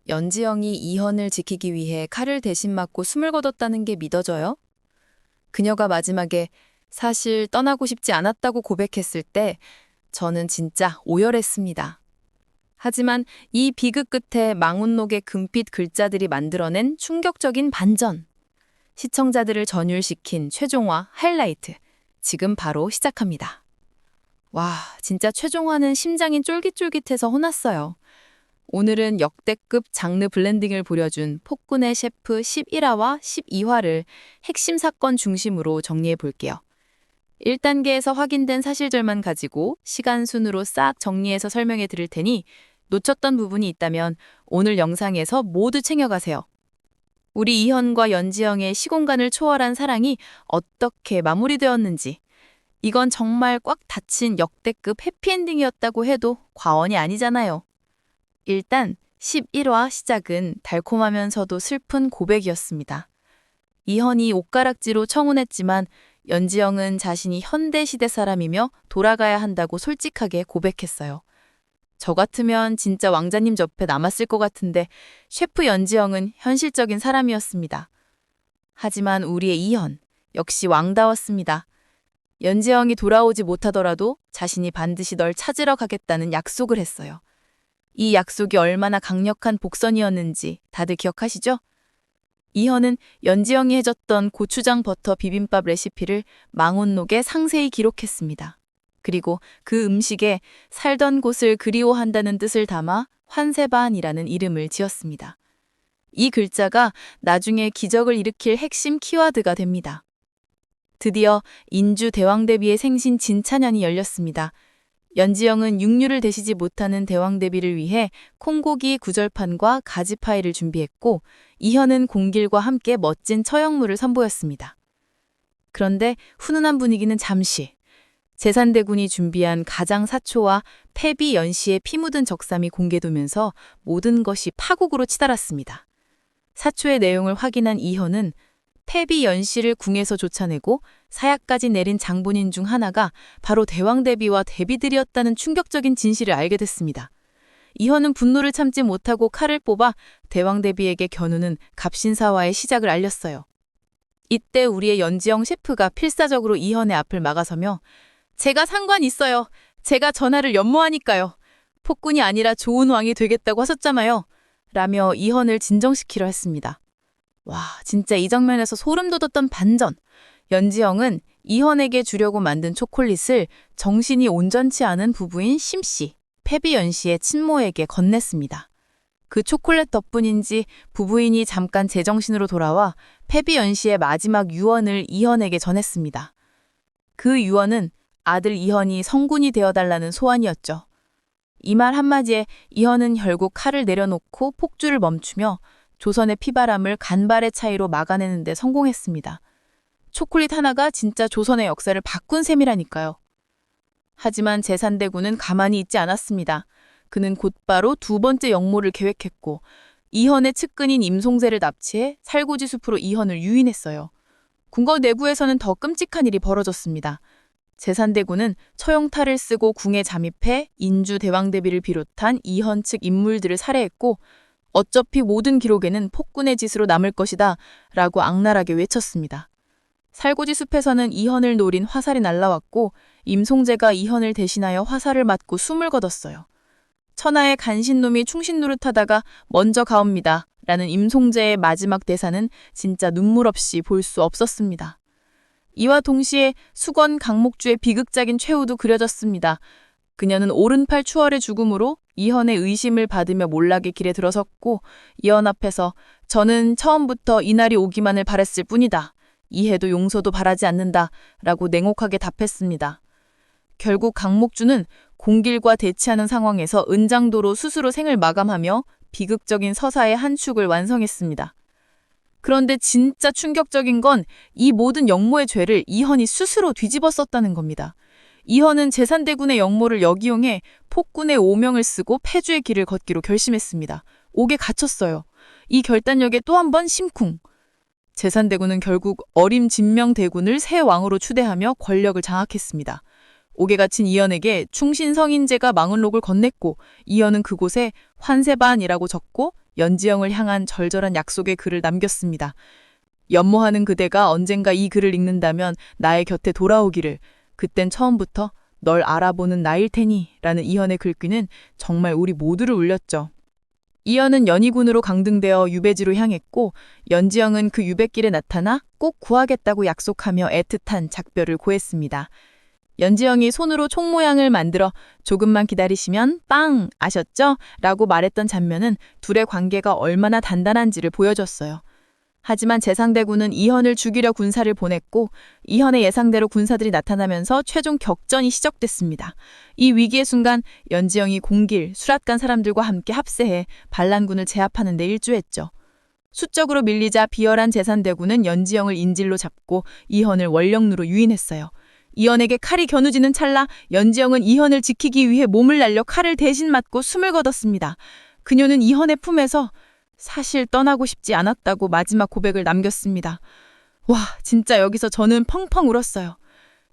연지영이 이현을 지키기 위해 칼을 대신 맞고 숨을 거뒀다는 게 믿어져요? 그녀가 마지막에 사실 떠나고 싶지 않았다고 고백했을 때 저는 진짜 오열했습니다. 하지만 이 비극 끝에 망운록의 금빛 글자들이 만들어낸 충격적인 반전. 시청자들을 전율시킨 최종화 하이라이트. 지금 바로 시작합니다. 와, 진짜 최종화는 심장이 쫄깃쫄깃해서 혼났어요. 오늘은 역대급 장르 블렌딩을 보여준 폭군의 셰프 11화와 12화를 핵심 사건 중심으로 정리해 볼게요. 1단계에서 확인된 사실들만 가지고 시간 순으로 싹 정리해서 설명해 드릴 테니 놓쳤던 부분이 있다면 오늘 영상에서 모두 챙겨가세요. 우리 이현과 연지영의 시공간을 초월한 사랑이 어떻게 마무리되었는지, 이건 정말 꽉 닫힌 역대급 해피엔딩이었다고 해도 과언이 아니잖아요. 일단 11화 시작은 달콤하면서도 슬픈 고백이었습니다. 이현이 옷가락지로 청혼했지만 연지영은 자신이 현대시대 사람이며 돌아가야 한다고 솔직하게 고백했어요. 저 같으면 진짜 왕자님 옆에 남았을 것 같은데 셰프 연지영은 현실적인 사람이었습니다. 하지만 우리의 이현, 역시 왕다웠습니다. 연지영이 돌아오지 못하더라도 자신이 반드시 널 찾으러 가겠다는 약속을 했어요. 이 약속이 얼마나 강력한 복선이었는지 다들 기억하시죠? 이현은 연지영이 해줬던 고추장 버터 비빔밥 레시피를 망원록에 상세히 기록했습니다. 그리고 그 음식에 살던 곳을 그리워한다는 뜻을 담아 환세반이라는 이름을 지었습니다. 이 글자가 나중에 기적을 일으킬 핵심 키워드가 됩니다. 드디어 인주 대왕대비의 생신 진차년이 열렸습니다. 연지영은 육류를 데시지 못하는 대왕대비를 위해 콩고기 구절판과 가지파이를 준비했고 이현은 공길과 함께 멋진 처형물을 선보였습니다. 그런데 훈훈한 분위기는 잠시. 제산대군이 준비한 가장사초와 패비 연시의 피 묻은 적삼이 공개되면서 모든 것이 파국으로 치달았습니다. 사초의 내용을 확인한 이현은 패비 연시를 궁에서 쫓아내고 사약까지 내린 장본인 중 하나가 바로 대왕대비와 대비들이었다는 충격적인 진실을 알게 됐습니다. 이현은 분노를 참지 못하고 칼을 뽑아 대왕대비에게 겨누는 갑신사와의 시작을 알렸어요. 이때 우리의 연지영 셰프가 필사적으로 이현의 앞을 막아서며 제가 상관 있어요. 제가 전하를 연모하니까요. 폭군이 아니라 좋은 왕이 되겠다고 하셨잖아요. 라며 이현을 진정시키려 했습니다. 와, 진짜 이 장면에서 소름 돋았던 반전. 연지영은 이현에게 주려고 만든 초콜릿을 정신이 온전치 않은 부부인 심씨, 패비 연씨의 친모에게 건넸습니다. 그 초콜릿 덕분인지 부부인이 잠깐 제정신으로 돌아와 패비 연씨의 마지막 유언을 이현에게 전했습니다. 그 유언은 아들 이현이 성군이 되어달라는 소원이었죠. 이 말 한마디에 이현은 결국 칼을 내려놓고 폭주를 멈추며 조선의 피바람을 간발의 차이로 막아내는 데 성공했습니다. 초콜릿 하나가 진짜 조선의 역사를 바꾼 셈이라니까요. 하지만 제산대군은 가만히 있지 않았습니다. 그는 곧바로 두 번째 역모를 계획했고 이현의 측근인 임송재를 납치해 살고지 숲으로 이현을 유인했어요. 궁궐 내부에서는 더 끔찍한 일이 벌어졌습니다. 제산대군은 처형탈을 쓰고 궁에 잠입해 인주 대왕대비를 비롯한 이현 측 인물들을 살해했고 어차피 모든 기록에는 폭군의 짓으로 남을 것이다 라고 악랄하게 외쳤습니다. 살고지 숲에서는 이현을 노린 화살이 날라왔고 임송재가 이현을 대신하여 화살을 맞고 숨을 거뒀어요. 천하의 간신놈이 충신 노릇하다가 먼저 가옵니다 라는 임송재의 마지막 대사는 진짜 눈물 없이 볼 수 없었습니다. 이와 동시에 수건 강목주의 비극적인 최후도 그려졌습니다. 그녀는 오른팔 추월의 죽음으로 이현의 의심을 받으며 몰락의 길에 들어섰고 이현 앞에서 저는 처음부터 이날이 오기만을 바랬을 뿐이다. 이해도 용서도 바라지 않는다 라고 냉혹하게 답했습니다. 결국 강목주는 공길과 대치하는 상황에서 은장도로 스스로 생을 마감하며 비극적인 서사의 한 축을 완성했습니다. 그런데 진짜 충격적인 건 이 모든 역모의 죄를 이현이 스스로 뒤집어 썼다는 겁니다. 이현은 제산대군의 역모를 역이용해 폭군의 오명을 쓰고 패주의 길을 걷기로 결심했습니다. 옥에 갇혔어요. 이 결단력에 또 한 번 심쿵. 제산대군은 결국 어림진명대군을 새 왕으로 추대하며 권력을 장악했습니다. 옥에 갇힌 이현에게 충신성인제가 망은록을 건넸고 이현은 그곳에 환세반이라고 적고 연지영을 향한 절절한 약속의 글을 남겼습니다. 연모하는 그대가 언젠가 이 글을 읽는다면 나의 곁에 돌아오기를. 그땐 처음부터 널 알아보는 나일 테니 라는 이현의 글귀는 정말 우리 모두를 울렸죠. 이현은 연희군으로 강등되어 유배지로 향했고 연지영은 그 유배길에 나타나 꼭 구하겠다고 약속하며 애틋한 작별을 고했습니다. 연지영이 손으로 총 모양을 만들어 조금만 기다리시면 빵! 아셨죠? 라고 말했던 장면은 둘의 관계가 얼마나 단단한지를 보여줬어요. 하지만 재상대군은 이현을 죽이려 군사를 보냈고 이현의 예상대로 군사들이 나타나면서 최종 격전이 시작됐습니다. 이 위기의 순간 연지영이 공길, 수락관 사람들과 함께 합세해 반란군을 제압하는 데 일조했죠. 수적으로 밀리자 비열한 재산대군은 연지영을 인질로 잡고 이현을 원령루로 유인했어요. 이현에게 칼이 겨누지는 찰나 연지영은 이현을 지키기 위해 몸을 날려 칼을 대신 맞고 숨을 거뒀습니다. 그녀는 이현의 품에서 사실 떠나고 싶지 않았다고 마지막 고백을 남겼습니다. 와, 진짜 여기서 저는 펑펑 울었어요.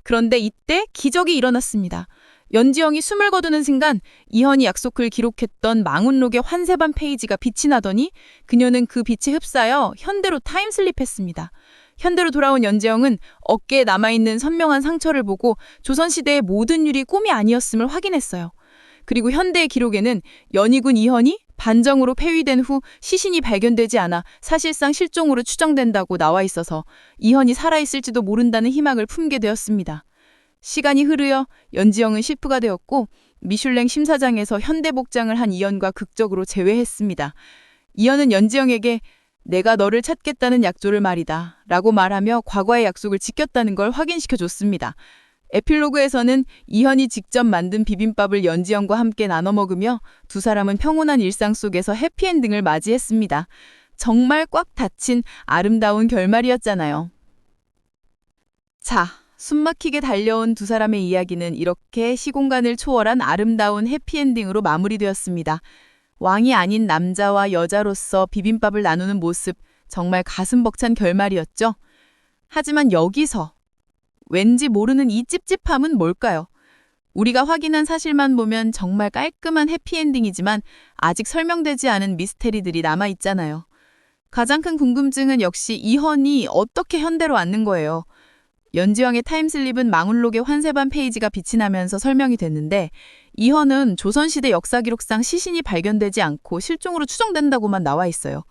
그런데 이때 기적이 일어났습니다. 연지영이 숨을 거두는 순간 이현이 약속을 기록했던 망운록의 환세반 페이지가 빛이 나더니 그녀는 그 빛에 흡사하여 현대로 타임슬립했습니다. 현대로 돌아온 연지영은 어깨에 남아있는 선명한 상처를 보고 조선시대의 모든 일이 꿈이 아니었음을 확인했어요. 그리고 현대의 기록에는 연희군 이현이 반정으로 폐위된 후 시신이 발견되지 않아 사실상 실종으로 추정된다고 나와 있어서 이현이 살아있을지도 모른다는 희망을 품게 되었습니다. 시간이 흐르어 연지영은 셰프가 되었고 미슐랭 심사장에서 현대 복장을 한 이현과 극적으로 재회했습니다. 이현은 연지영에게 내가 너를 찾겠다는 약조를 말이다 라고 말하며 과거의 약속을 지켰다는 걸 확인시켜줬습니다. 에필로그에서는 이현이 직접 만든 비빔밥을 연지영과 함께 나눠 먹으며 두 사람은 평온한 일상 속에서 해피엔딩을 맞이했습니다. 정말 꽉 닫힌 아름다운 결말이었잖아요. 자, 숨막히게 달려온 두 사람의 이야기는 이렇게 시공간을 초월한 아름다운 해피엔딩으로 마무리되었습니다. 왕이 아닌 남자와 여자로서 비빔밥을 나누는 모습, 정말 가슴 벅찬 결말이었죠. 하지만 여기서 왠지 모르는 이 찝찝함은 뭘까요? 우리가 확인한 사실만 보면 정말 깔끔한 해피엔딩이지만 아직 설명되지 않은 미스테리들이 남아있잖아요. 가장 큰 궁금증은 역시 이현이 어떻게 현대로 왔는 거예요. 연지영의 타임슬립은 망운록의 환세반 페이지가 빛이 나면서 설명이 됐는데 이현은 조선시대 역사기록상 시신이 발견되지 않고 실종으로 추정된다고만 나와 있어요.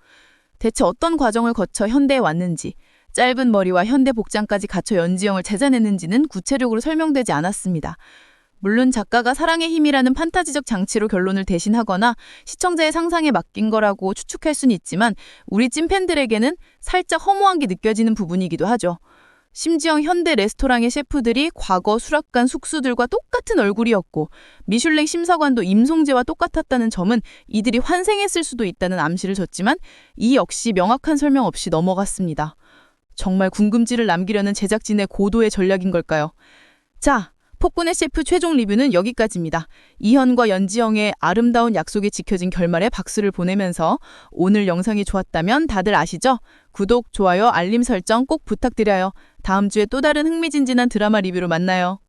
대체 어떤 과정을 거쳐 현대에 왔는지, 짧은 머리와 현대 복장까지 갖춰 연지영을 찾아냈는지는 구체적으로 설명되지 않았습니다. 물론 작가가 사랑의 힘이라는 판타지적 장치로 결론을 대신하거나 시청자의 상상에 맡긴 거라고 추측할 수는 있지만 우리 찐팬들에게는 살짝 허무한 게 느껴지는 부분이기도 하죠. 심지어 현대 레스토랑의 셰프들이 과거 수락관 숙수들과 똑같은 얼굴이었고 미슐랭 심사관도 임송재와 똑같았다는 점은 이들이 환생했을 수도 있다는 암시를 줬지만 이 역시 명확한 설명 없이 넘어갔습니다. 정말 궁금증을 남기려는 제작진의 고도의 전략인 걸까요? 자, 폭군의 셰프 최종 리뷰는 여기까지입니다. 이현과 연지영의 아름다운 약속이 지켜진 결말에 박수를 보내면서 오늘 영상이 좋았다면 다들 아시죠? 구독, 좋아요, 알림 설정 꼭 부탁드려요. 다음 주에 또 다른 흥미진진한 드라마 리뷰로 만나요.